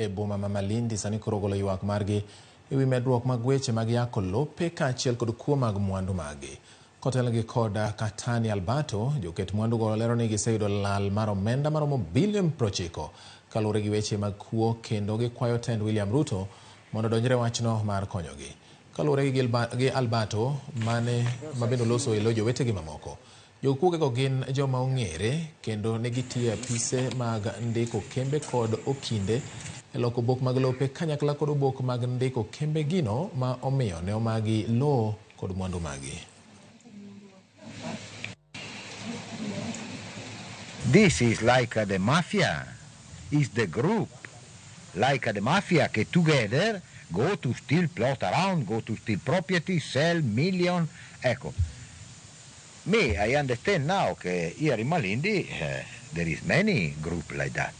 e boma ma Malindi sani koro golo ywak margi e wi medruok mag weche mag yako lope kaachiel kod kuo mag mwandu magi. Kotelgi kod Katani Albato, joket mwandu go lero ni giseyudo lal mar omenda maromo bilion 90 kaluwore gi weche mag kuo, kendo gikwayo tend William Ruto mondo donjre wachno mar konyogi. Kaluwore gi Albato mabende oloso elo jowetegi mamoko, jokuogego gin joma ong'ere kendo negitiyo apise mag ndiko kembe kod okinde e loko obok mag lope kanyakla kod obok mag ndiko kembe gino ma omiyo ne omagi lo kod mwandu magi. This is like the mafia, is the group, like the mafia che together go to steal plot around, go to steal property, sell million. Ecco, I understand now che here in Malindi there is many group like that.